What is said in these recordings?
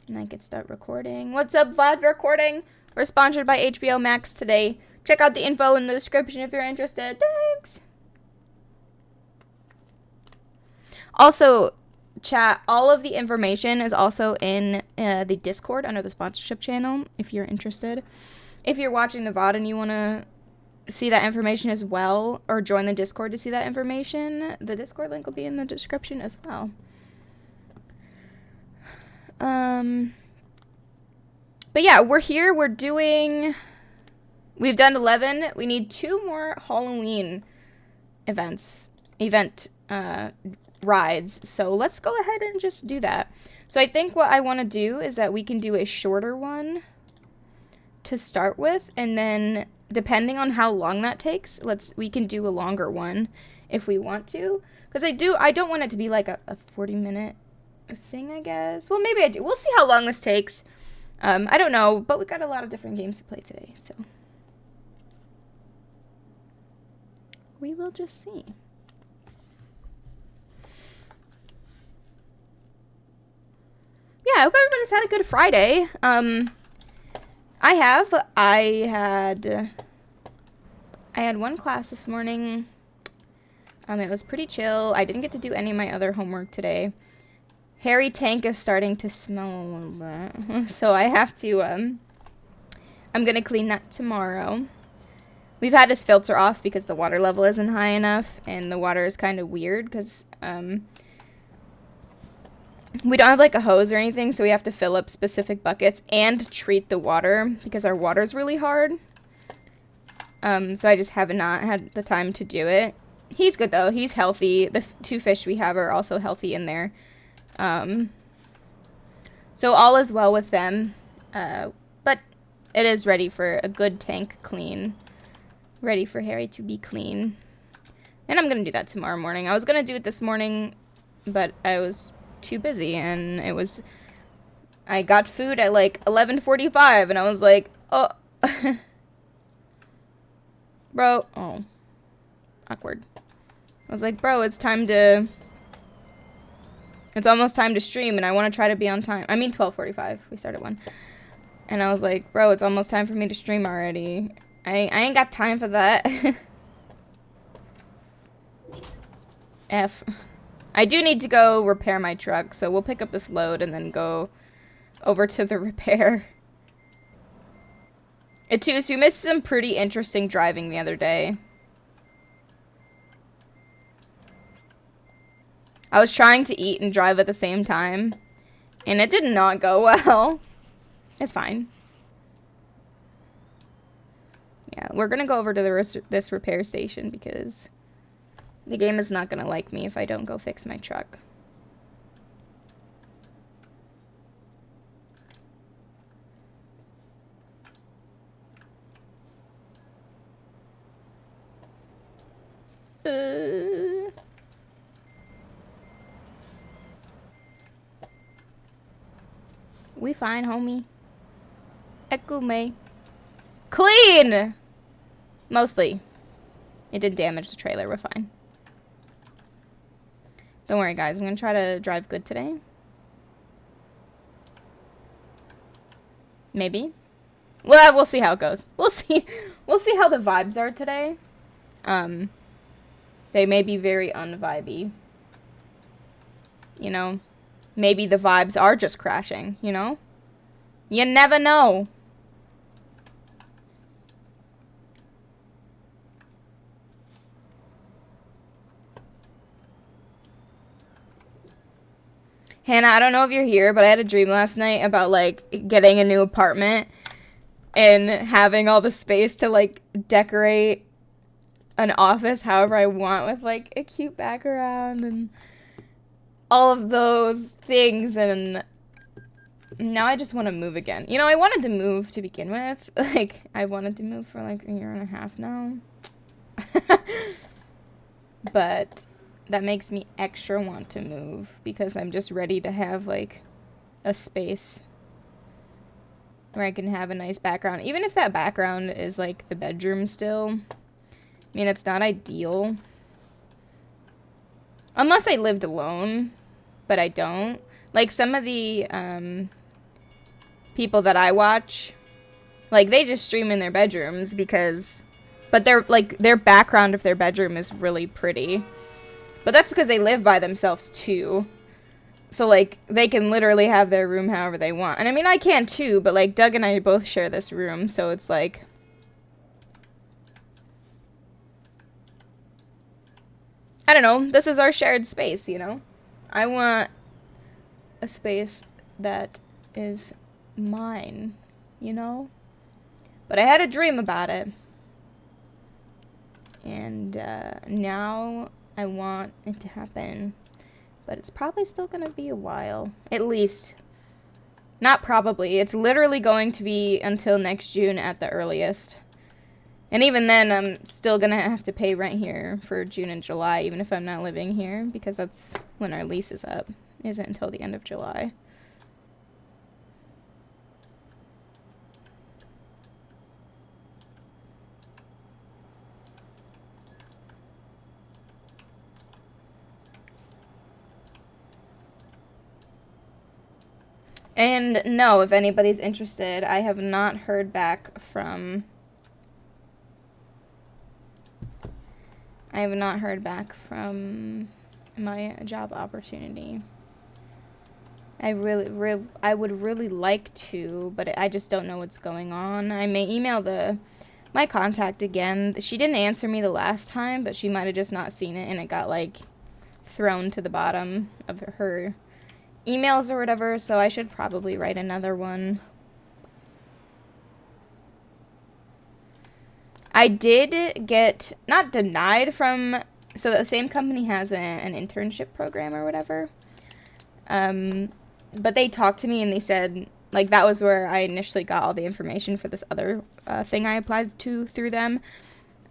And I could start recording. What's up, VOD Recording? We're sponsored by hbomax today. Check out the info in the description if you're interested. Thanks! Also, chat, all of the information is also in the Discord under the sponsorship channel if you're interested. If you're watching the VOD and you want to see that information as well, or join the Discord to see that information, the Discord link will be in the description as well. But yeah, we're here. We've done 11. We need 2 more HAULoween event rides. So let's go ahead and just do that. So I think what I want to do is that we can do a shorter one to start with, and then depending on how long that takes, we can do a longer one if we want to. Because I don't want it to be like a 40-minute thing, I guess. Well, maybe I do. We'll see how long this takes. I don't know, but we got a lot of different games to play today, so we will just see. Yeah, I hope everybody's had a good Friday. I had one class this morning. It was pretty chill. I didn't get to do any of my other homework today. Harry Tank is starting to smell a little bit, so I have to, I'm gonna clean that tomorrow. We've had his filter off because the water level isn't high enough, and the water is kind of weird because, we don't have like a hose or anything, so we have to fill up specific buckets and treat the water because our water's really hard. So I just have not had the time to do it. He's good though. He's healthy. The 2 fish we have are also healthy in there. So all is well with them. But it is ready for a good tank clean. Ready for Harry to be clean. And I'm going to do that tomorrow morning. I was going to do it this morning, but I was too busy, and I got food at like 11:45, and I was like, oh. Bro, oh. Awkward. I was like, bro, it's almost time to stream, and I want to try to be on time. I mean, 12:45. We started 1. And I was like, bro, it's almost time for me to stream already. I ain't got time for that. F. I do need to go repair my truck, so we'll pick up this load and then go over to the repair. So you missed some pretty interesting driving the other day. I was trying to eat and drive at the same time, and it did not go well. It's fine. Yeah, we're gonna go over to this repair station because the game is not gonna like me if I don't go fix my truck. We fine, homie. Ekume. Clean! Mostly. It did damage the trailer. We're fine. Don't worry, guys. I'm going to try to drive good today. Maybe. Well, we'll see how it goes. We'll see how the vibes are today. They may be very unvibey. You know? Maybe the vibes are just crashing, you know? You never know. Hannah, I don't know if you're here, but I had a dream last night about, like, getting a new apartment and having all the space to, like, decorate an office however I want with, like, a cute background and all of those things, and now I just want to move again. You know, I wanted to move to begin with. Like, I wanted to move for, like, 1.5 years now. But that makes me extra want to move because I'm just ready to have, like, a space where I can have a nice background. Even if that background is, like, the bedroom still. I mean, it's not ideal. Unless I lived alone, but I don't. Like, some of the people that I watch, like, they just stream in their bedrooms because, but they're, like, their background of their bedroom is really pretty. But that's because they live by themselves, too. So, like, they can literally have their room however they want. And, I mean, I can, too, but, like, Doug and I both share this room, so it's, like... I don't know. This is our shared space, you know? I want a space that is mine, you know? But I had a dream about it. And now I want it to happen. But it's probably still going to be a while. At least. Not probably. It's literally going to be until next June at the earliest. And even then, I'm still going to have to pay rent here for June and July, even if I'm not living here, because that's when our lease is up. It isn't until the end of July. And no, if anybody's interested, I have not heard back from... my job opportunity. I would really like to, but I just don't know what's going on. I may email my contact again. She didn't answer me the last time, but she might have just not seen it and it got, like, thrown to the bottom of her emails or whatever, so I should probably write another one. I did get, not denied from, so the same company has an internship program or whatever. But they talked to me and they said, like, that was where I initially got all the information for this other thing I applied to through them.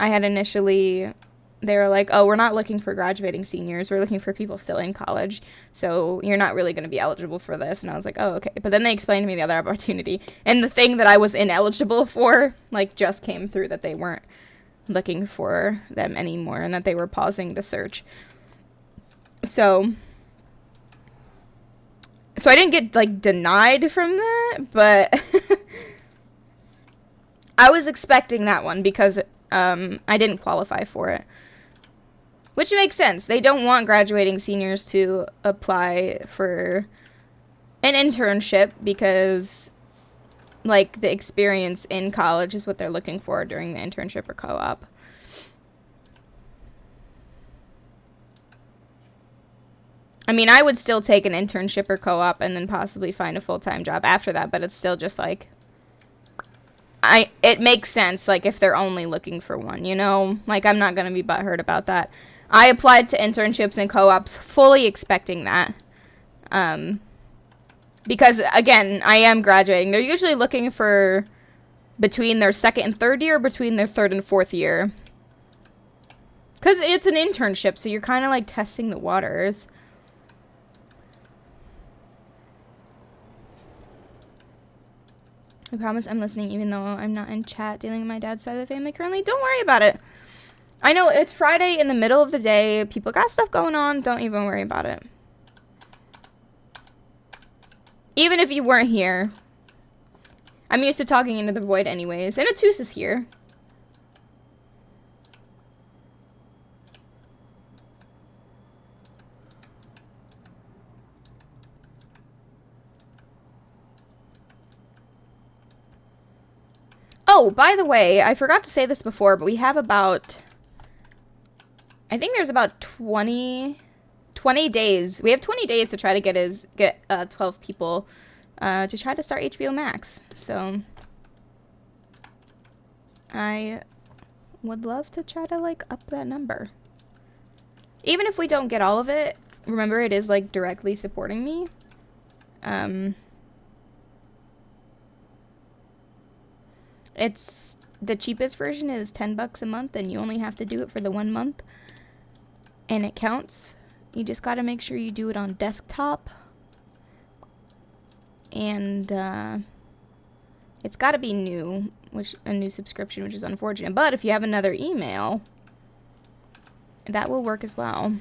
I had initially, they were like, oh, we're not looking for graduating seniors. We're looking for people still in college. So you're not really going to be eligible for this. And I was like, oh, okay. But then they explained to me the other opportunity. And the thing that I was ineligible for, like, just came through that they weren't looking for them anymore and that they were pausing the search. So I didn't get, like, denied from that, but I was expecting that one because I didn't qualify for it. Which makes sense. They don't want graduating seniors to apply for an internship because, like, the experience in college is what they're looking for during the internship or co-op. I mean, I would still take an internship or co-op and then possibly find a full-time job after that, but it's still just, like, it makes sense, like, if they're only looking for one, you know? Like, I'm not going to be butthurt about that. I applied to internships and co-ops fully expecting that. Because, again, I am graduating. They're usually looking for between their second and third year, between their third and fourth year. Because it's an internship, so you're kind of, like, testing the waters. I promise I'm listening even though I'm not in chat dealing with my dad's side of the family currently. Don't worry about it. I know it's Friday in the middle of the day. People got stuff going on. Don't even worry about it. Even if you weren't here. I'm used to talking into the void anyways. And Atus is here. Oh, by the way, I forgot to say this before, but we have about... I think there's about 20 days. We have 20 days to try to get 12 people to try to start HBO Max. So I would love to try to, like, up that number. Even if we don't get all of it, remember it is, like, directly supporting me. It's the cheapest version is $10 a month, and you only have to do it for the 1 month. And it counts. You just got to make sure you do it on desktop. And it's got to be new, a new subscription, which is unfortunate. But if you have another email, that will work as well.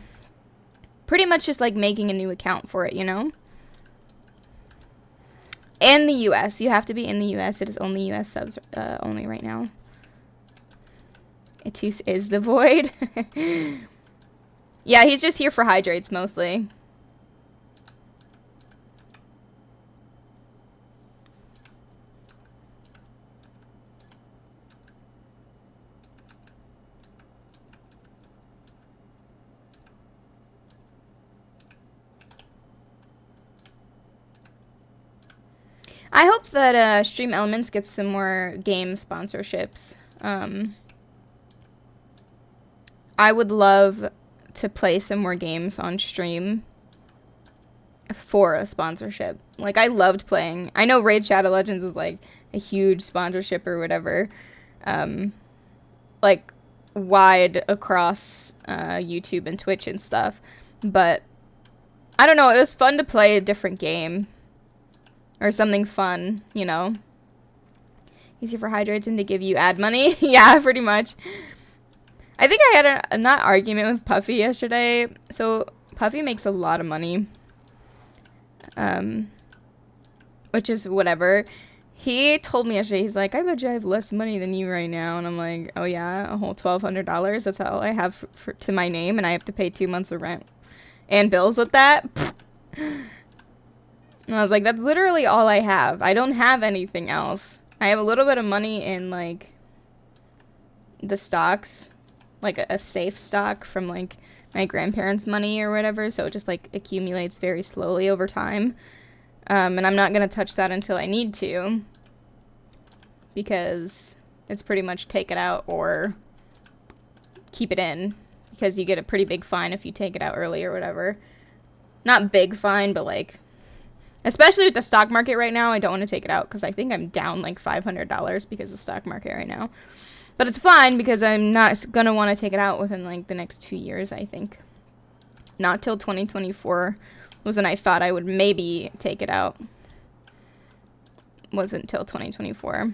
Pretty much just like making a new account for it, you know? And the US. You have to be in the US. It is only US subs only right now. ATS is the void. Yeah, he's just here for hydrates mostly. I hope that Stream Elements gets some more game sponsorships. I would love to play some more games on stream for a sponsorship. Like, I loved playing. I know Raid Shadow Legends is like a huge sponsorship or whatever. Like, wide across YouTube and Twitch and stuff. But, I don't know, it was fun to play a different game. Or something fun, you know. Easy for hydrates and to give you ad money. Yeah, pretty much. I think I had a not argument with Puffy yesterday. So, Puffy makes a lot of money. Which is whatever. He told me yesterday, he's like, I bet you I have less money than you right now. And I'm like, oh yeah, a whole $1,200. That's all I have to my name. And I have to pay 2 months of rent and bills with that. And I was like, that's literally all I have. I don't have anything else. I have a little bit of money in, like, the stocks. Like, a safe stock from, like, my grandparents' money or whatever. So it just, like, accumulates very slowly over time. And I'm not going to touch that until I need to. Because it's pretty much take it out or keep it in. Because you get a pretty big fine if you take it out early or whatever. Not big fine, but, like... Especially with the stock market right now, I don't want to take it out because I think I'm down like $500 because of the stock market right now. But it's fine because I'm not going to want to take it out within like the next 2 years, I think. Not till 2024 was when I thought I would maybe take it out. Wasn't till 2024.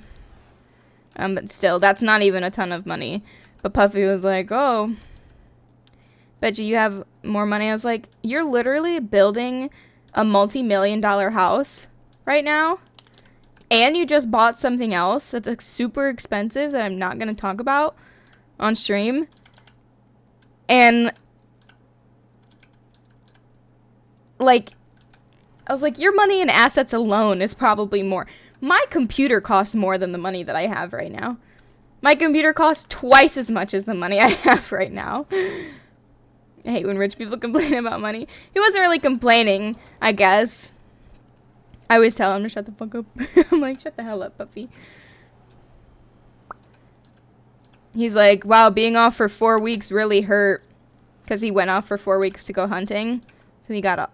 But still, that's not even a ton of money. But Puffy was like, oh, bet you have more money. I was like, you're literally building a multi-million-dollar house right now, and you just bought something else that's like super expensive that I'm not going to talk about on stream, and like I was like, your money and assets alone is probably more. My computer costs more than the money that I have right now. My computer costs twice as much as the money I have right now. I hate when rich people complain about money. He wasn't really complaining, I guess. I always tell him to shut the fuck up. I'm like, shut the hell up, puppy. He's like, wow, being off for 4 weeks really hurt. Because he went off for 4 weeks to go hunting. So he got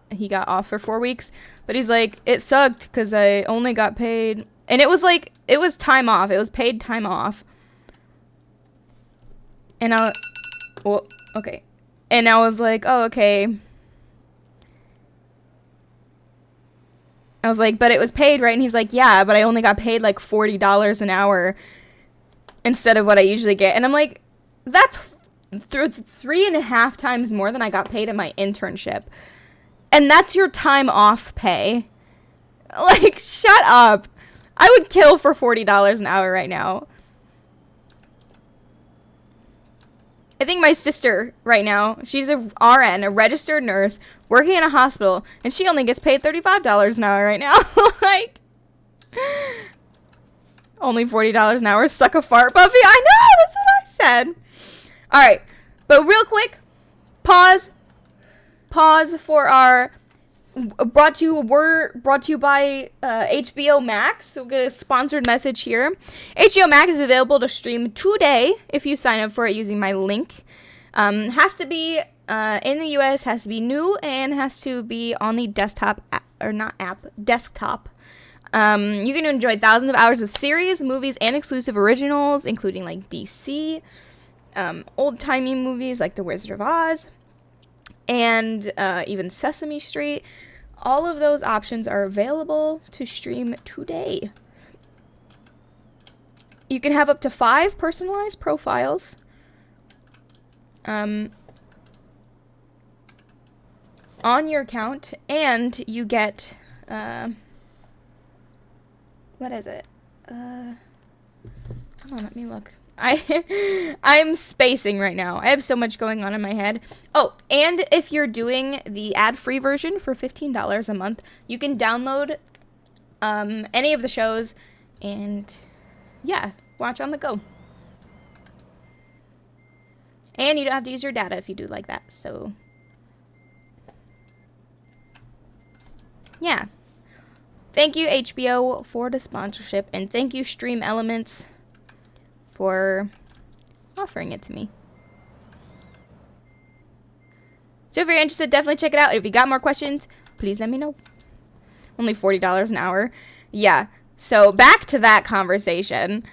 off for 4 weeks. But he's like, it sucked because I only got paid. And it was like, it was time off. It was paid time off. And well, okay. And I was like, oh, okay. I was like, but it was paid, right? And he's like, yeah, but I only got paid like $40 an hour instead of what I usually get. And I'm like, that's 3.5 times more than I got paid in my internship. And that's your time off pay. Like, shut up. I would kill for $40 an hour right now. I think my sister right now, she's a RN, a registered nurse, working in a hospital, and she only gets paid $35 an hour right now. Like, only $40 an hour, suck a fart, Buffy. I know, that's what I said. All right, but real quick, pause for our brought to you by HBO Max. So we'll get a sponsored message here. HBO Max is available to stream today if you sign up for it using my link. Has to be in the US, has to be new, and has to be on the desktop desktop. You can enjoy thousands of hours of series, movies, and exclusive originals, including like DC, old-timey movies like The Wizard of Oz, and even Sesame Street. All of those options are available to stream today. You can have up to 5 personalized profiles. On your account, and you get What is it? Hold on, let me look. I'm spacing right now. I have so much going on in my head. Oh, and if you're doing the ad-free version for $15 a month, you can download any of the shows and, yeah, watch on the go. And you don't have to use your data if you do like that, so... yeah. Thank you, HBO, for the sponsorship, and thank you, Stream Elements, for offering it to me. So if you're interested, definitely check it out. If you got more questions, please let me know. Only $40 an hour. Yeah. So back to that conversation.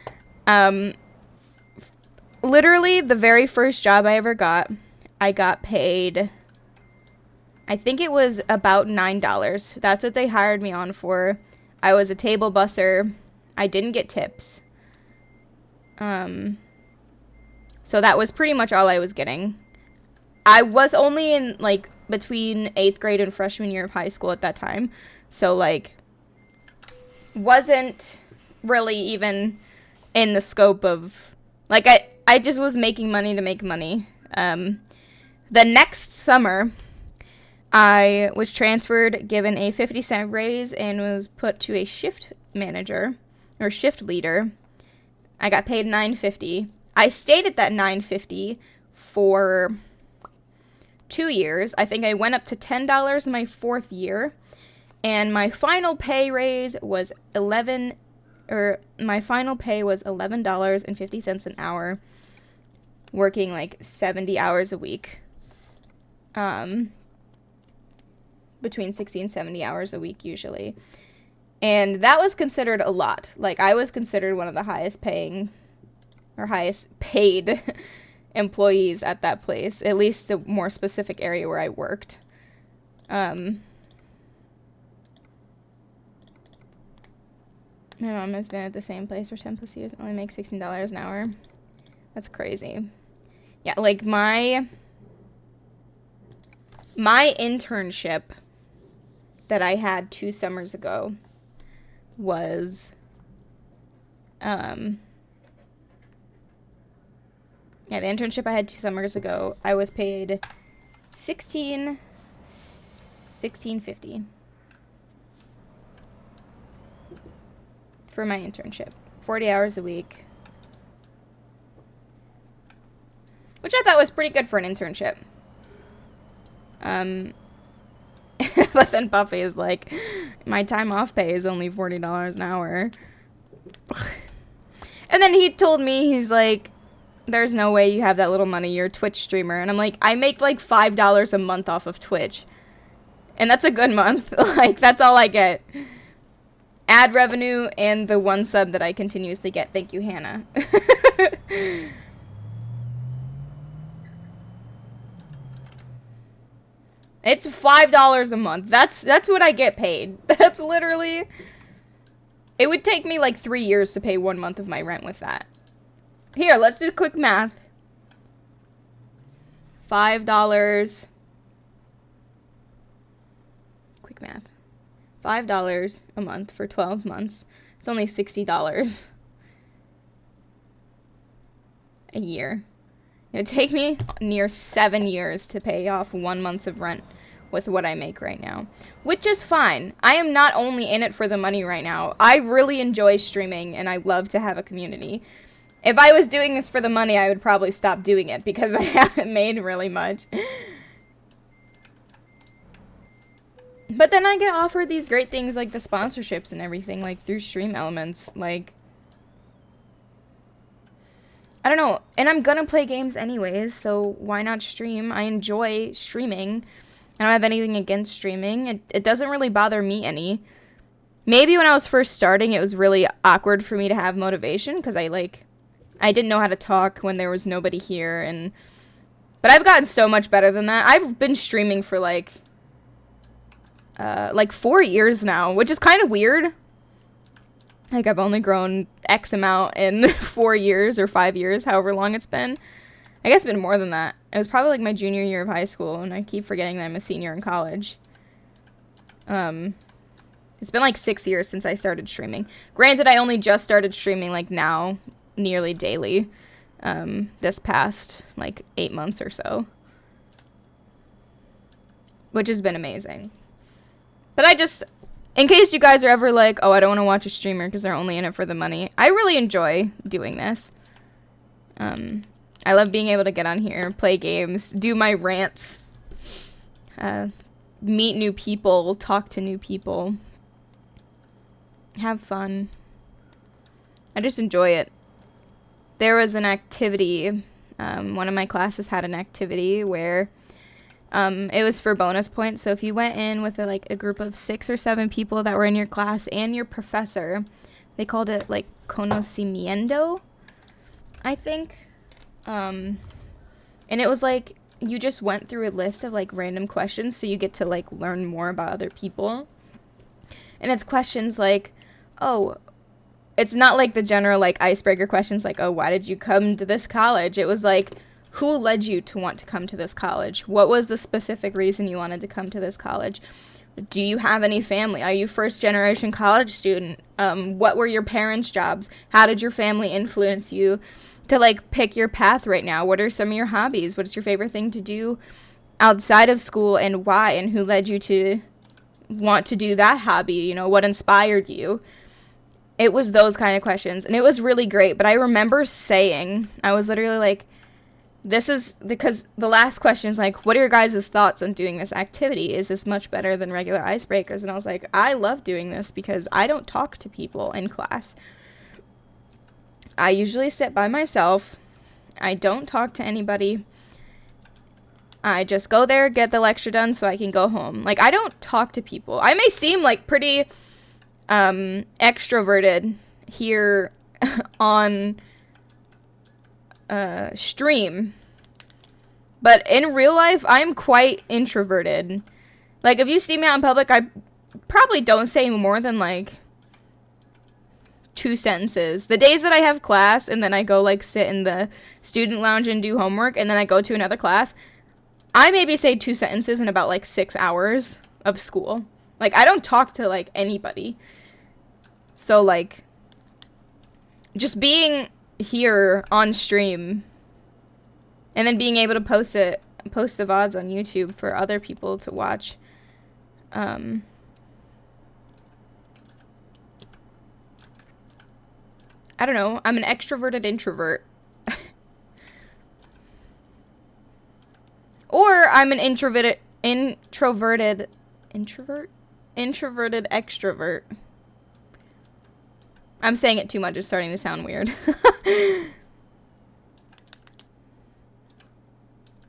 Literally, the very first job I ever got, I got paid... I think it was about $9. That's what they hired me on for. I was a table busser. I didn't get tips. So that was pretty much all I was getting. I was only in, like, between 8th grade and freshman year of high school at that time. So, like, wasn't really even in the scope of, like, I just was making money to make money. The next summer... I was transferred, given a 50-cent raise, and was put to a shift manager, or shift leader. I got paid $9.50. I stayed at that $9.50 for 2 years. I think I went up to $10 my 4th year, and my final pay raise was $11.50 an hour, working like 70 hours a week. Between 60 and 70 hours a week usually. And that was considered a lot. Like, I was considered one of the highest paying or highest paid employees at that place, at least the more specific area where I worked. My mom has been at the same place for 10 plus years and only makes $16 an hour. That's crazy. Yeah, like my internship that I had 2 summers ago was, the internship I had 2 summers ago, I was paid $16.50 for my internship, 40 hours a week, which I thought was pretty good for an internship. But then Buffy is like, my time off pay is only $40 an hour. And then he told me, he's like, there's no way you have that little money. You're a Twitch streamer. And I'm like, I make like $5 a month off of Twitch. And that's a good month. Like, that's all I get. Ad revenue and the 1 sub that I continuously get. Thank you, Hannah. It's $5 a month. That's what I get paid. That's literally... It would take me like 3 years to pay 1 month of my rent with that. Here, let's do quick math. $5. Quick math. $5 a month for 12 months. It's only $60 a year. It would take me near 7 years to pay off 1 month of rent with what I make right now, which is fine. I am not only in it for the money right now. I really enjoy streaming, and I love to have a community. If I was doing this for the money, I would probably stop doing it because I haven't made really much. But then I get offered these great things like the sponsorships and everything, like through Stream Elements, like... I don't know, and I'm gonna play games anyways, so why not stream? I enjoy streaming. I don't have anything against streaming. It doesn't really bother me any. Maybe when I was first starting, it was really awkward for me to have motivation, because I didn't know how to talk when there was nobody here, but I've gotten so much better than that. I've been streaming for, like 4 years now, which is kind of weird. Like, I've only grown X amount in 4 years or 5 years, however long it's been. I guess it's been more than that. It was probably like my junior year of high school, and I keep forgetting that I'm a senior in college. And It's been like 6 years since I started streaming. Granted, I only just started streaming like now, nearly daily, this past like 8 months or so, which has been amazing. But I just, in case you guys are ever like, oh, I don't want to watch a streamer because they're only in it for the money, I really enjoy doing this. I love being able to get on here, play games, do my rants, meet new people, talk to new people, have fun. I just enjoy it. There was an activity, one of my classes had an activity where it was for bonus points. So if you went in with a group of 6 or 7 people that were in your class and your professor, they called it like conocimiento, I think. And it was like you just went through a list of like random questions, so you get to like learn more about other people. And it's questions like, oh, it's not like the general like icebreaker questions like, oh, why did you come to this college? It was like, who led you to want to come to this college? What was the specific reason you wanted to come to this college? Do you have any family? Are you first generation college student? What were your parents' jobs? How did your family influence you to like pick your path right now? What are some of your hobbies? What's your favorite thing to do outside of school, and why? And who led you to want to do that hobby? You know, what inspired you? It was those kind of questions, and it was really great. But I remember saying, I was literally like, this is because the last question is like, what are your guys' thoughts on doing this activity? Is this much better than regular icebreakers? And I was like, I love doing this because I don't talk to people in class. I usually sit by myself. I don't talk to anybody. I just go there, get the lecture done so I can go home. Like, I don't talk to people. I may seem like pretty extroverted here on stream, but in real life I'm quite introverted. Like, if you see me out in public, I probably don't say more than like 2 sentences. The days that I have class and then I go like sit in the student lounge and do homework and then I go to another class, I maybe say 2 sentences in about like 6 hours of school. Like, I don't talk to like anybody. So like, just being here on stream and then being able to post the VODs on YouTube for other people to watch, I don't know, I'm an extroverted introvert. Or I'm an introverted extrovert. I'm saying it too much, it's starting to sound weird.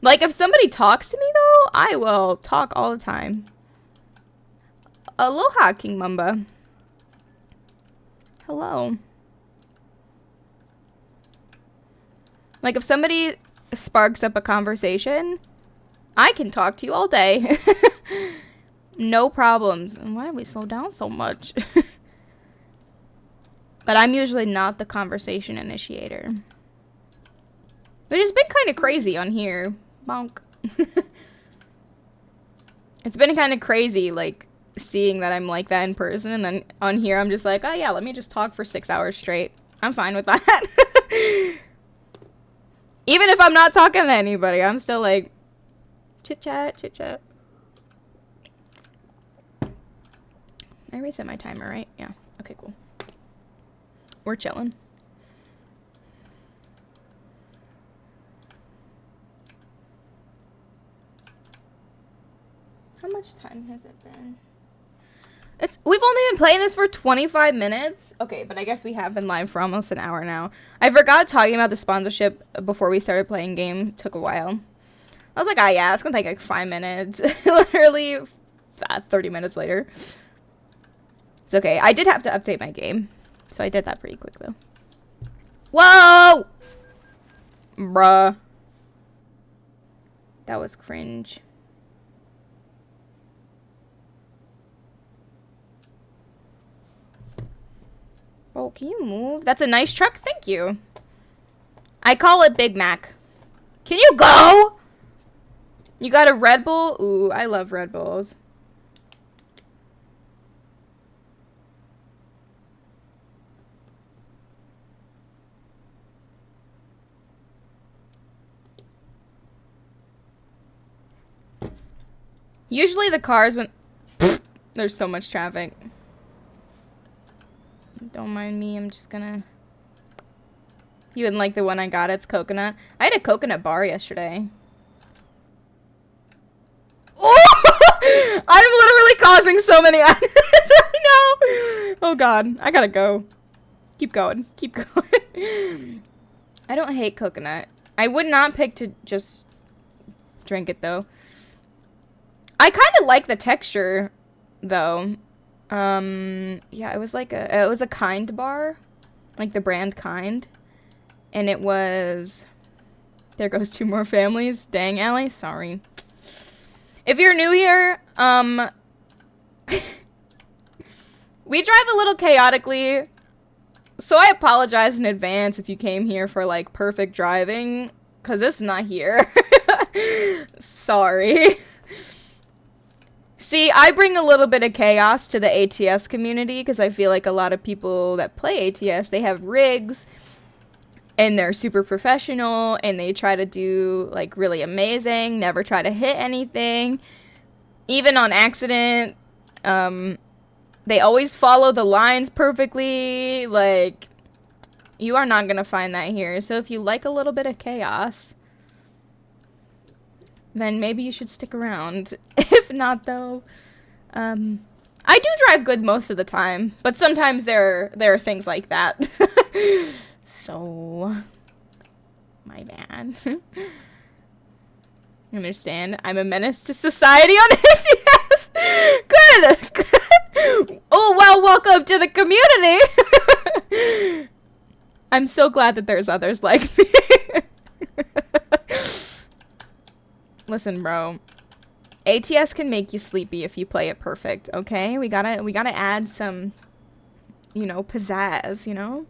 Like, if somebody talks to me, though, I will talk all the time. Aloha, King Mamba. Hello. Like, if somebody sparks up a conversation, I can talk to you all day. No problems. Why do we slow down so much? But I'm usually not the conversation initiator. Which has been kind of crazy on here. Bonk. It's been kind of crazy, like, seeing that I'm like that in person, and then on here I'm just like, oh yeah, let me just talk for 6 hours straight. I'm fine with that. Even if I'm not talking to anybody, I'm still like, chit chat, chit chat. I reset my timer, right? Yeah. Okay, cool. We're chilling. How much time has it been? We've only been playing this for 25 minutes. Okay, but I guess we have been live for almost an hour now. I forgot talking about the sponsorship before we started playing game. It took a while. I was like, ah, yeah, it's gonna take like 5 minutes. Literally 30 minutes later. It's okay. I did have to update my game, so I did that pretty quick though. Whoa! Bruh. That was cringe. Oh, can you move? That's a nice truck. Thank you. I call it Big Mac. Can you go? You got a Red Bull? Ooh, I love Red Bulls. Usually the cars when there's so much traffic. Don't mind me, I'm just gonna... You wouldn't like the one I got, it's coconut. I had a coconut bar yesterday. Oh! I'm literally causing so many accidents right now. Oh god, I gotta go. Keep going, keep going. I don't hate coconut. I would not pick to just drink it though. I kind of like the texture though. Yeah, it was like it was a Kind bar, like the brand Kind, and it was. There goes 2 more families. Dang, Allie, sorry. If you're new here, we drive a little chaotically, so I apologize in advance if you came here for like perfect driving, cause it's not here. Sorry. See, I bring a little bit of chaos to the ATS community because I feel like a lot of people that play ATS, they have rigs and they're super professional and they try to do like really amazing, never try to hit anything. Even on accident, they always follow the lines perfectly. Like, you are not going to find that here. So if you like a little bit of chaos, then maybe you should stick around. If not, though, I do drive good most of the time, but sometimes there are things like that. So, my bad. Understand? I'm a menace to society on ATS. Good. Oh well, welcome to the community. I'm so glad that there's others like me. Listen, bro. ATS can make you sleepy if you play it perfect, okay? We gotta add some, you know, pizzazz, you know?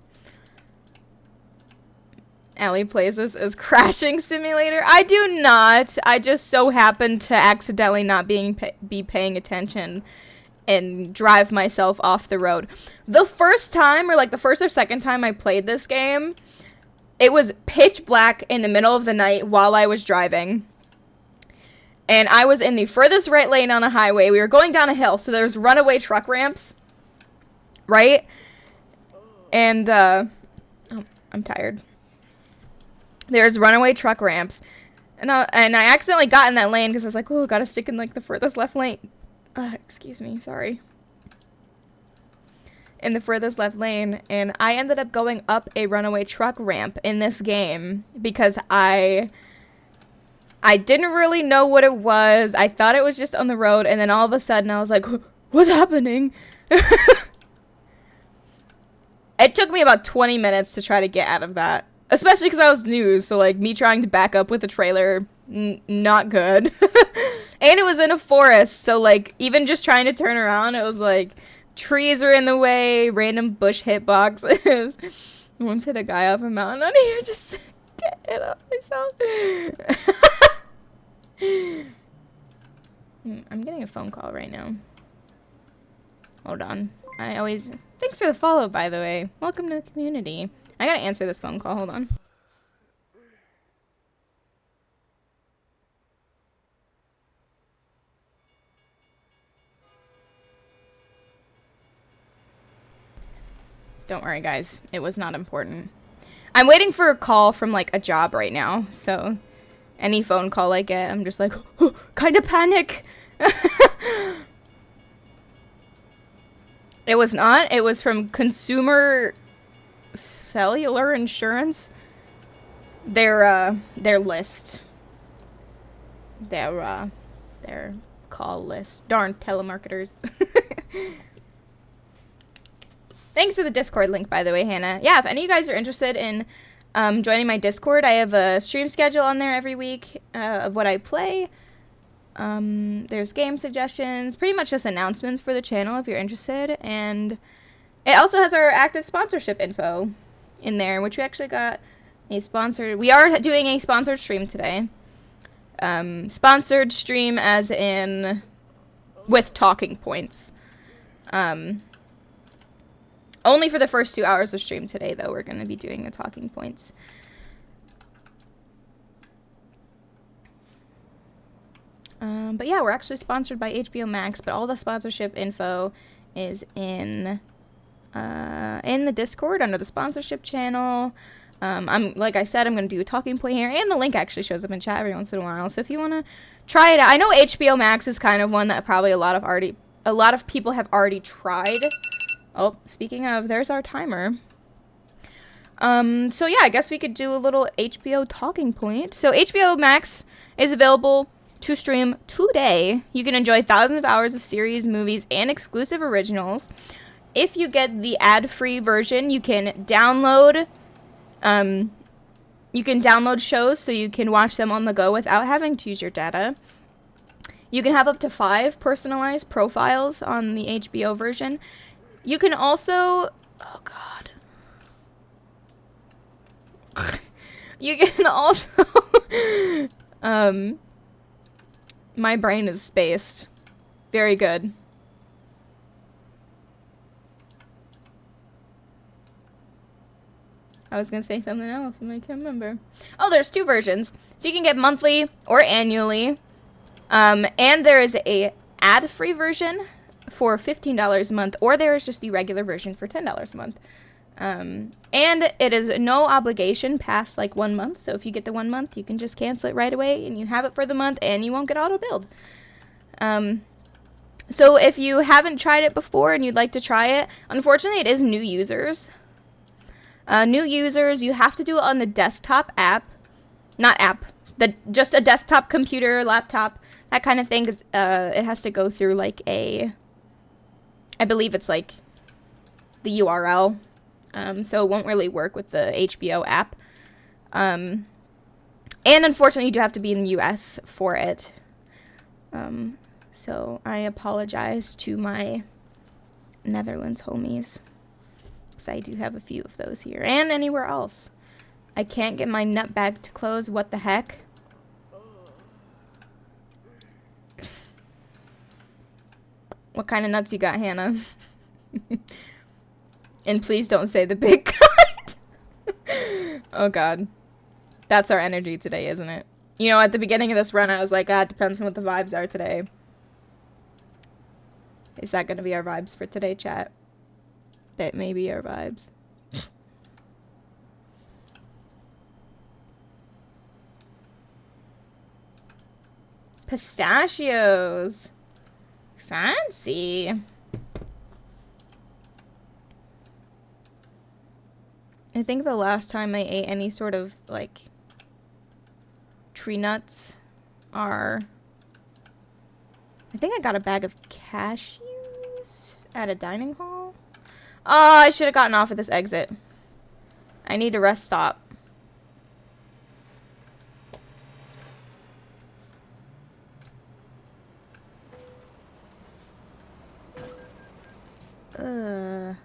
Allie plays this as crashing simulator. I do not. I just so happen to accidentally not be paying attention and drive myself off the road. The first time, or like the first or second time I played this game, it was pitch black in the middle of the night while I was driving. And I was in the furthest right lane on a highway. We were going down a hill, so there's runaway truck ramps, right? And, oh, I'm tired. There's runaway truck ramps. And I accidentally got in that lane because I was like, oh, gotta stick in, like, the furthest left lane. Excuse me, sorry. In the furthest left lane. And I ended up going up a runaway truck ramp in this game because I didn't really know what it was. I thought it was just on the road, and then all of a sudden I was like, what's happening? It took me about 20 minutes to try to get out of that. Especially because I was new, so like me trying to back up with a trailer, not good. And it was in a forest, so like even just trying to turn around, it was like trees were in the way, random bush hitboxes. I once hit a guy off a mountain on here, just get it off myself. I'm getting a phone call right now. Hold on. Thanks for the follow, by the way. Welcome to the community. I gotta answer this phone call. Hold on. Don't worry, guys. It was not important. I'm waiting for a call from, like, a job right now, so any phone call I get, I'm just like, oh, kind of panic. It was not. It was from Consumer Cellular Insurance. Their list. Their call list. Darn telemarketers. Thanks for the Discord link, by the way, Hannah. Yeah, if any of you guys are interested in joining my Discord, I have a stream schedule on there every week of what I play. There's game suggestions, pretty much just announcements for the channel if you're interested. And it also has our active sponsorship info in there, which we actually got a sponsored. We are doing a sponsored stream today. Sponsored stream as in with talking points. Only for the first 2 hours of stream today, though, we're going to be doing the talking points. But yeah, we're actually sponsored by HBO Max, but all the sponsorship info is in the Discord under the sponsorship channel. Like I said, I'm going to do a talking point here, and the link actually shows up in chat every once in a while. So if you want to try it out, I know HBO Max is kind of one that probably a lot of people have already tried. Oh, speaking of, there's our timer. So yeah, I guess we could do a little HBO talking point. So HBO Max is available to stream today. You can enjoy thousands of hours of series, movies, and exclusive originals. If you get the ad-free version, you can download shows so you can watch them on the go without having to use your data. You can have up to 5 personalized profiles on the HBO version. You can also, oh god. You can also, my brain is spaced. Very good. I was gonna say something else and I can't remember. Oh, there's 2 versions. So you can get monthly or annually. And there is a ad-free version for $15 a month, or there is just the regular version for $10 a month. And it is no obligation past like 1 month. So if you get the 1 month, you can just cancel it right away and you have it for the month and you won't get auto-billed. So if you haven't tried it before and you'd like to try it, unfortunately it is new users. New users, you have to do it on the desktop app. Not app. Just a desktop computer, laptop, that kind of thing. 'Cause, it has to go through like I believe it's like the URL. So it won't really work with the HBO app. And unfortunately, you do have to be in the US for it. So I apologize to my Netherlands homies. Because I do have a few of those here. And anywhere else. I can't get my nut bag to close. What the heck? What kind of nuts you got, Hannah? And please don't say the big kind. Oh, God. That's our energy today, isn't it? You know, at the beginning of this run, I was like, it depends on what the vibes are today. Is that going to be our vibes for today, chat? That may be our vibes. Pistachios. Fancy. I think the last time I ate any sort of, like, tree nuts are... I think I got a bag of cashews at a dining hall. Oh, I should have gotten off at this exit. I need a rest stop. Bro,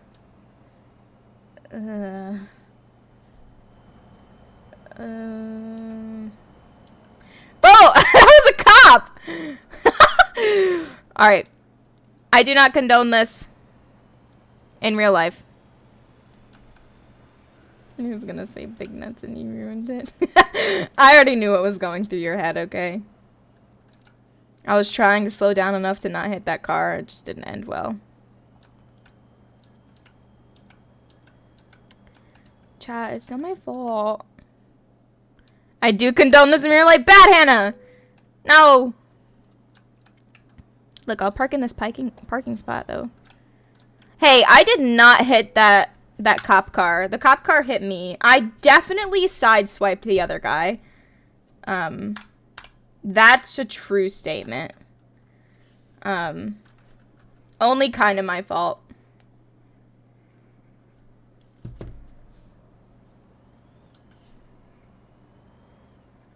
that was a cop! Alright. I do not condone this in real life. I was gonna say big nuts and you ruined it. I already knew what was going through your head, okay? I was trying to slow down enough to not hit that car. It just didn't end well. Chat, it's not my fault. I do condone this in real life. Bad, Hannah! No! Look, I'll park in this parking spot, though. Hey, I did not hit that cop car. The cop car hit me. I definitely sideswiped the other guy. That's a true statement. Only kind of my fault.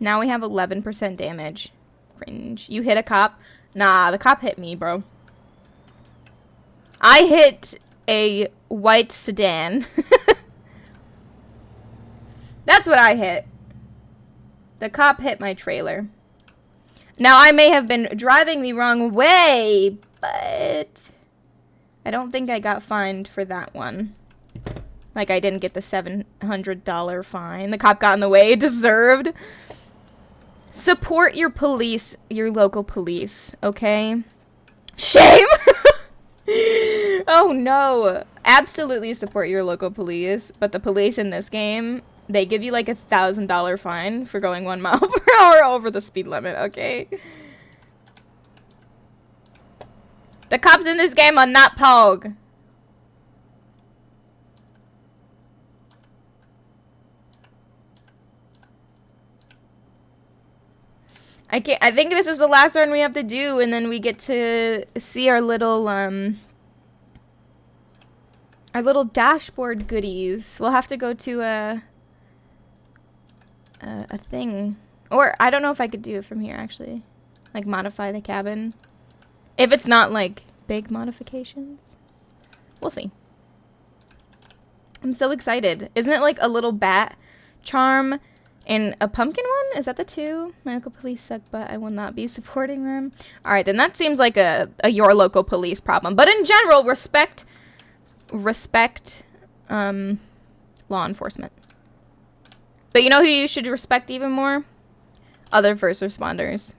Now we have 11% damage. Cringe. You hit a cop? Nah, the cop hit me, bro. I hit a white sedan. That's what I hit. The cop hit my trailer. Now, I may have been driving the wrong way, but I don't think I got fined for that one. Like, I didn't get the $700 fine. The cop got in the way. Deserved. Support your police, your local police, okay? Shame! Oh no. Absolutely support your local police, but the police in this game, they give you like $1,000 fine for going 1 mile per hour over the speed limit, okay? The cops in this game are not Pog. I think this is the last run we have to do, and then we get to see our little dashboard goodies. We'll have to go to a thing. Or I don't know if I could do it from here, actually. Like, modify the cabin. If it's not, like, big modifications. We'll see. I'm so excited. Isn't it, like, a little bat charm and a pumpkin one? Is that the two? My local police suck, but I will not be supporting them. Alright, then that seems like a your local police problem. But in general, respect law enforcement. But you know who you should respect even more? Other first responders.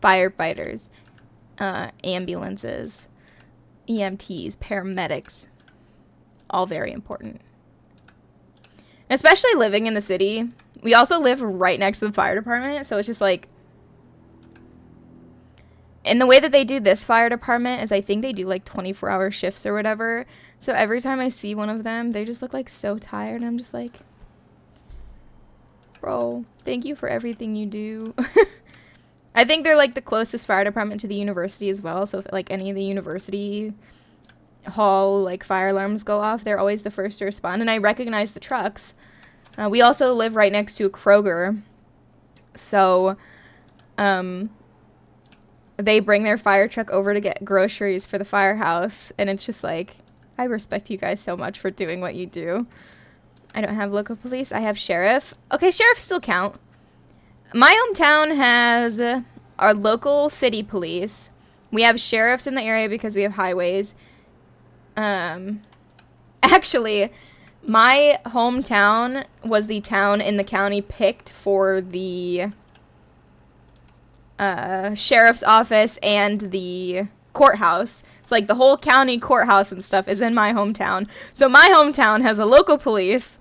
Firefighters. Ambulances. EMTs. Paramedics. All very important. Especially living in the city. We also live right next to the fire department, so it's just like... And the way that they do this fire department is I think they do like 24-hour shifts or whatever. So every time I see one of them, they just look like so tired. And I'm just like, bro, thank you for everything you do. I think they're like the closest fire department to the university as well. So if like any of the university hall like fire alarms go off, they're always the first to respond. And I recognize the trucks. We also live right next to a Kroger. So, they bring their fire truck over to get groceries for the firehouse. And it's just like, I respect you guys so much for doing what you do. I don't have local police. I have sheriff. Okay, sheriffs still count. My hometown has our local city police. We have sheriffs in the area because we have highways. Actually, my hometown was the town in the county picked for the sheriff's office and the courthouse. It's like the whole county courthouse and stuff is in my hometown. So my hometown has a local police,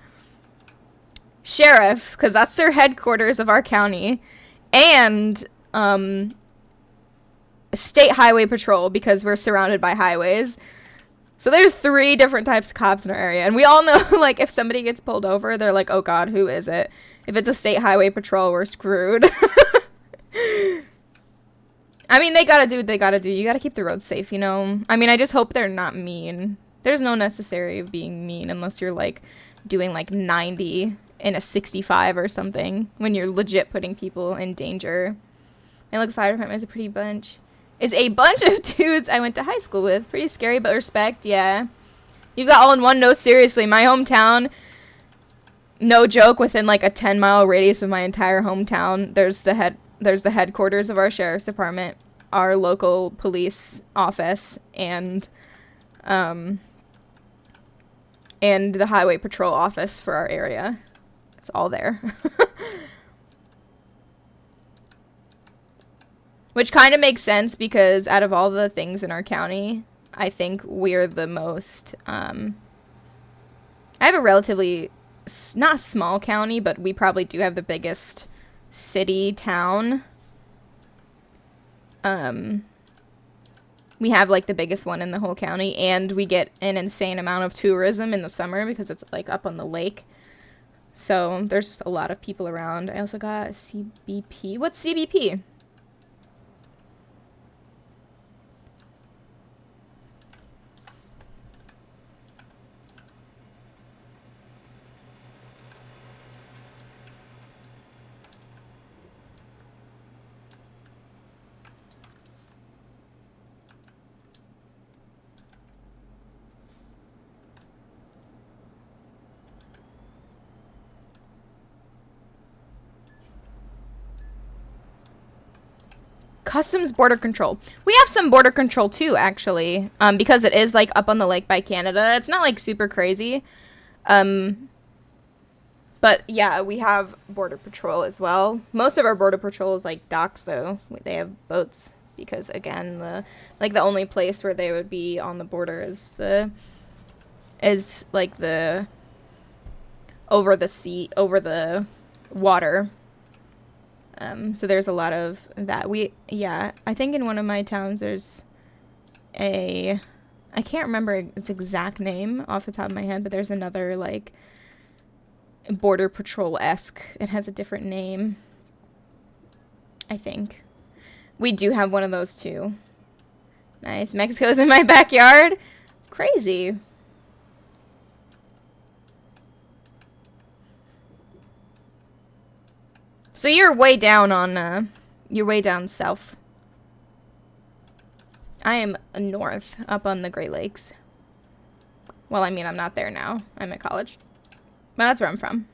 sheriff, because that's their headquarters of our county, and state highway patrol because we're surrounded by highways. So there's 3 different types of cops in our area. And we all know, like, if somebody gets pulled over, they're like, oh, God, who is it? If it's a state highway patrol, we're screwed. I mean, they gotta do what they gotta do. You gotta keep the roads safe, you know? I mean, I just hope they're not mean. There's no necessary of being mean unless you're, like, doing, like, 90 in a 65 or something when you're legit putting people in danger. My local fire department is a pretty bunch. Is a bunch of dudes I went to high school with. Pretty scary, but respect, yeah. You got all in one? No, seriously. My hometown, no joke, within like a 10-mile radius of my entire hometown, there's the headquarters of our sheriff's department, our local police office, and the highway patrol office for our area. It's all there. Which kind of makes sense because out of all the things in our county, I think we're the most, I have a relatively, not small county, but we probably do have the biggest city, town. We have like the biggest one in the whole county, and we get an insane amount of tourism in the summer because it's like up on the lake. So there's just a lot of people around. I also got CBP. What's CBP? Customs border control. We have some border control too, actually, because it is like up on the lake by Canada. It's not like super crazy. But yeah, we have border patrol as well. Most of our border patrol is like docks, though. They have boats because, again, the only place where they would be on the border is like the over the sea, over the water. So there's a lot of that. I think in one of my towns there's I can't remember its exact name off the top of my head, but there's another like border patrol-esque. It has a different name, I think. We do have one of those too. Nice. Mexico's in my backyard. Crazy. So you're way down on, you're way down south. I am north, up on the Great Lakes. Well, I mean, I'm not there now. I'm at college. But that's where I'm from.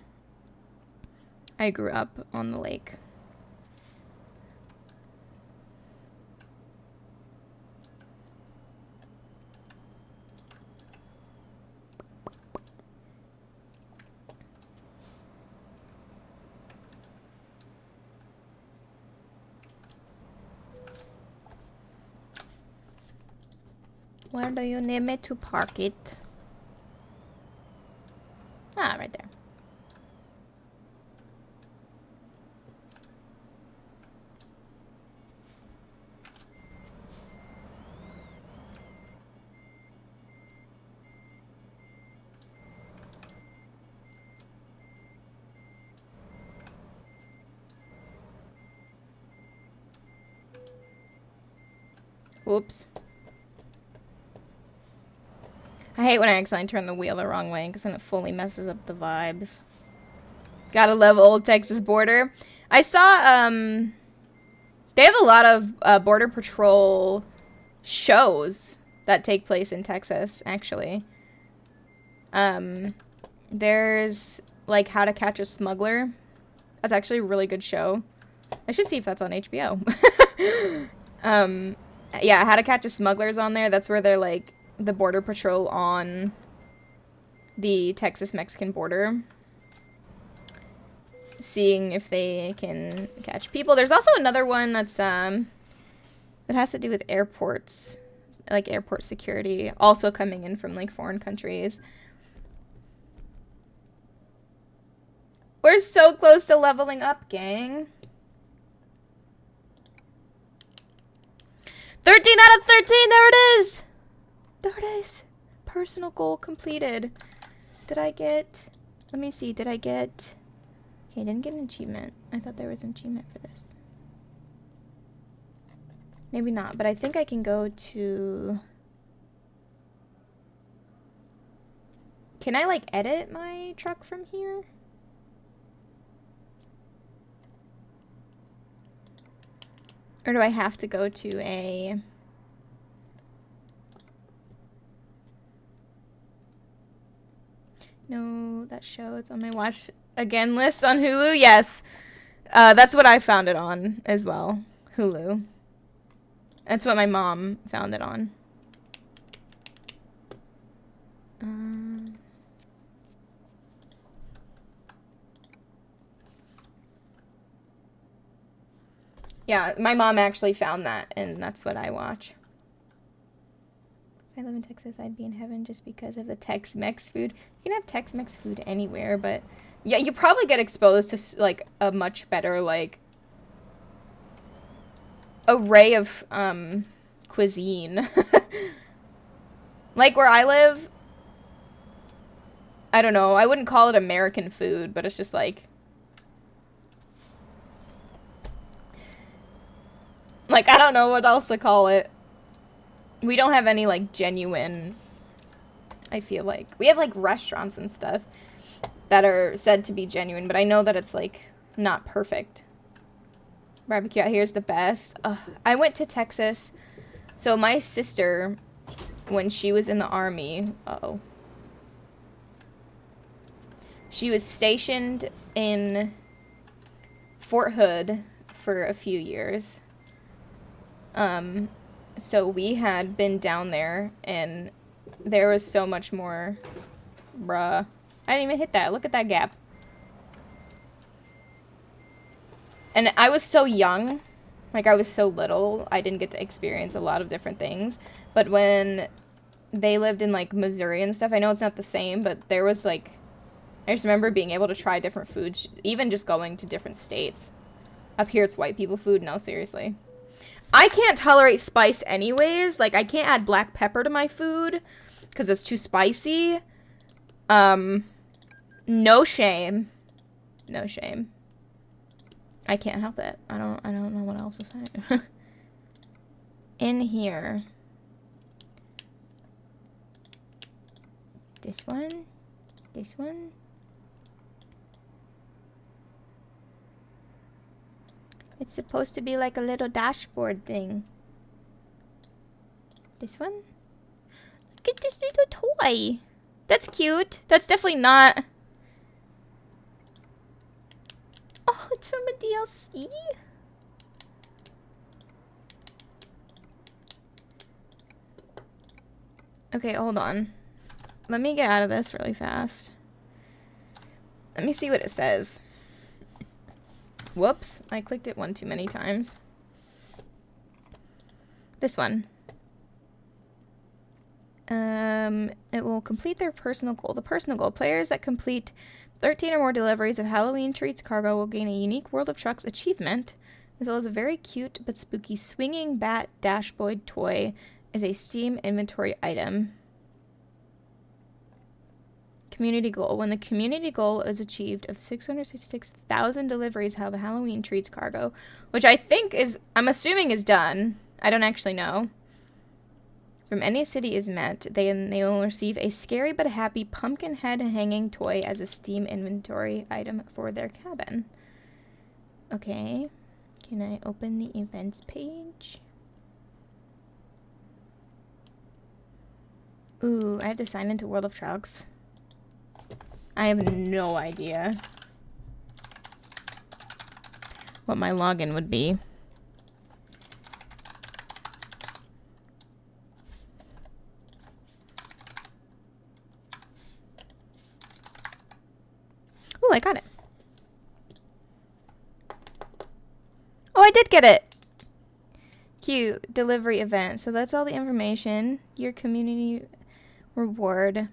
I grew up on the lake. Where do you need me to park it? Ah, right there. Whoops. I hate when I accidentally turn the wheel the wrong way because then it fully messes up the vibes. Gotta love old Texas border. I saw, they have a lot of border patrol shows that take place in Texas, actually. There's, like, How to Catch a Smuggler. That's actually a really good show. I should see if that's on HBO. Yeah, How to Catch a Smuggler's on there. That's where they're, like, the border patrol on the Texas-Mexican border, seeing if they can catch people. There's also another one that's that has to do with airports, like airport security, also coming in from like foreign countries. We're so close to leveling up, gang. 13 out of 13, there it is! There it is. Personal goal completed. Did I get... Let me see. Did I get... Okay, I didn't get an achievement. I thought there was an achievement for this. Maybe not, but I think I can go to... Can I, like, edit my truck from here? Or do I have to go to a... No, that show, it's on my watch again list on Hulu. Yes. That's what I found it on as well. Hulu. That's what my mom found it on. Yeah, my mom actually found that, and that's what I watch. If I live in Texas, I'd be in heaven just because of the Tex-Mex food. You can have Tex-Mex food anywhere, but yeah, you probably get exposed to like a much better like array of cuisine. Like where I live, I don't know, I wouldn't call it American food, but it's just like I don't know what else to call it. We don't have any, like, genuine, I feel like. We have, like, restaurants and stuff that are said to be genuine, but I know that it's, like, not perfect. Barbecue out here is the best. I went to Texas. So my sister, when she was in the Army, she was stationed in Fort Hood for a few years. So we had been down there, and there was so much more... Bruh. I didn't even hit that. Look at that gap. And I was so young, like I was so little, I didn't get to experience a lot of different things. But when they lived in like Missouri and stuff, I know it's not the same, but there was like, I just remember being able to try different foods, even just going to different states. Up here it's white people food, no, seriously. I can't tolerate spice anyways, like I can't add black pepper to my food because it's too spicy. No shame. No shame. I can't help it. I don't know what else to say. In here. This one. This one. It's supposed to be like a little dashboard thing. This one? Look at this little toy. That's cute. That's definitely not... Oh, it's from a DLC? Okay, hold on. Let me get out of this really fast. Let me see what it says. Whoops, I clicked it one too many times. This one. It will complete their personal goal. The personal goal. Players that complete 13 or more deliveries of HAULoween treats cargo will gain a unique World of Trucks achievement, as well as a very cute but spooky swinging bat dashboard toy as a Steam inventory item. Community goal. When the community goal is achieved of 666,000 deliveries of HAULoween treats cargo, which I think is, I'm assuming is done. I don't actually know. From any city is met, they will receive a scary but happy pumpkin head hanging toy as a Steam inventory item for their cabin. Okay. Can I open the events page? Ooh, I have to sign into World of Trucks. I have no idea what my login would be. Oh, I got it. Oh, I did get it. Cute. Delivery event. So that's all the information. Your community reward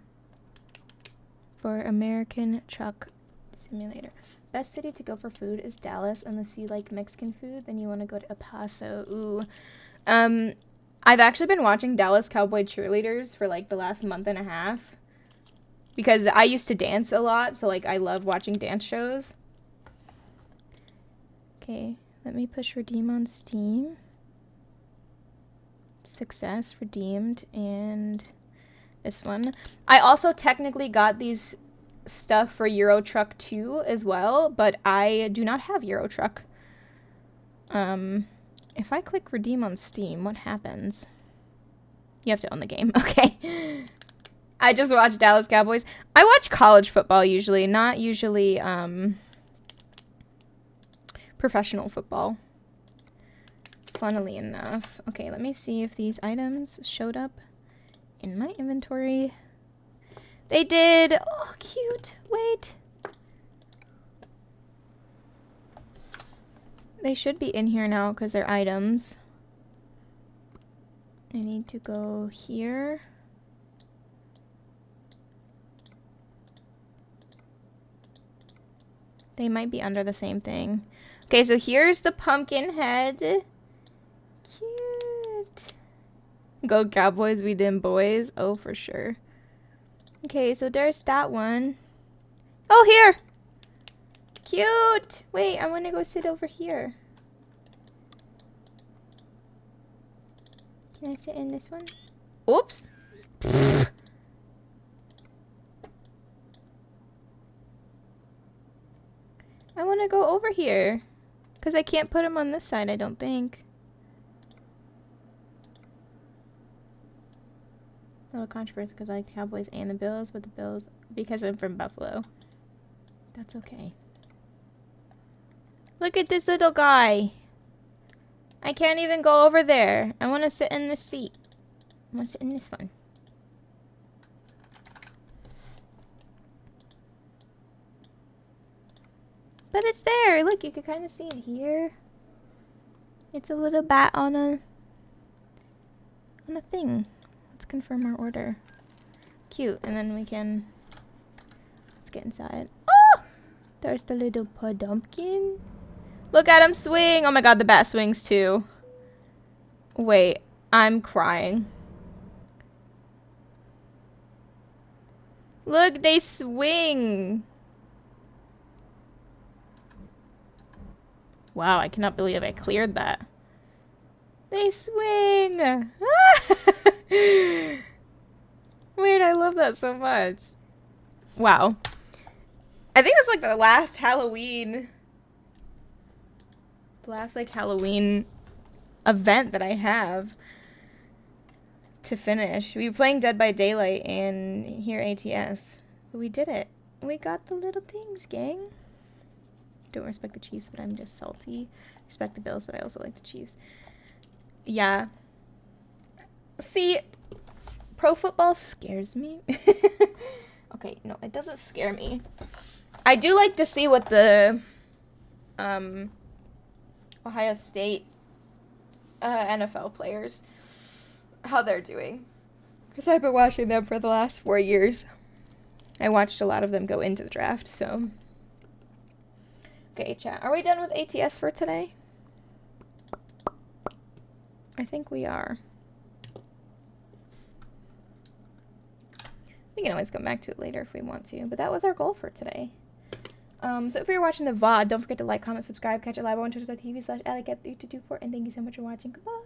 for American Truck Simulator. Best city to go for food is Dallas, unless you like Mexican food, then you want to go to El Paso. Ooh. I've actually been watching Dallas Cowboy Cheerleaders for like the last month and a half. Because I used to dance a lot, so like I love watching dance shows. Okay, let me push redeem on Steam. Success, redeemed, and this one. I also technically got these stuff for Euro Truck 2 as well, but I do not have Euro Truck. If I click redeem on Steam, what happens? You have to own the game. Okay. I just watch Dallas Cowboys. I watch college football usually, not usually professional football. Funnily enough. Okay, let me see if these items showed up in my inventory. They did. Oh, cute. Wait. They should be in here now because they're items. I need to go here. They might be under the same thing. Okay, so here's the pumpkin head. Cute. Go Cowboys, we dim boys. Oh, for sure. Okay, so there's that one. Oh, here! Cute! Wait, I want to go sit over here. Can I sit in this one? Oops! I want to go over here. Because I can't put him on this side, I don't think. A little controversial because I like the Cowboys and the Bills, but the Bills, because I'm from Buffalo. That's okay. Look at this little guy. I can't even go over there. I want to sit in this seat. I want to sit in this one. But it's there. Look, you can kind of see it here. It's a little bat on a thing. Let's confirm our order. Cute. And then we can, let's get inside. Oh! There's the little pumpkin. Look at him swing. Oh my god, the bat swings too. Wait, I'm crying. Look, they swing. Wow, I cannot believe I cleared that. They swing. Wait, I love that so much. Wow. I think it's like the last Halloween. The last like Halloween event that I have to finish. We were playing Dead by Daylight and here ATS. But we did it. We got the little things, gang. Don't respect the Chiefs, but I'm just salty. Respect the Bills, but I also like the Chiefs. Yeah. See, pro football scares me. Okay, no, it doesn't scare me. I do like to see what the Ohio State NFL players, how they're doing. Because I've been watching them for the last 4 years. I watched a lot of them go into the draft, so. Okay, chat. Are we done with ATS for today? I think we are. We can always come back to it later if we want to, but that was our goal for today. So if you're watching the VOD, don't forget to like, comment, subscribe, catch it live on twitch.tv/AllyKat3224, and thank you so much for watching. Goodbye.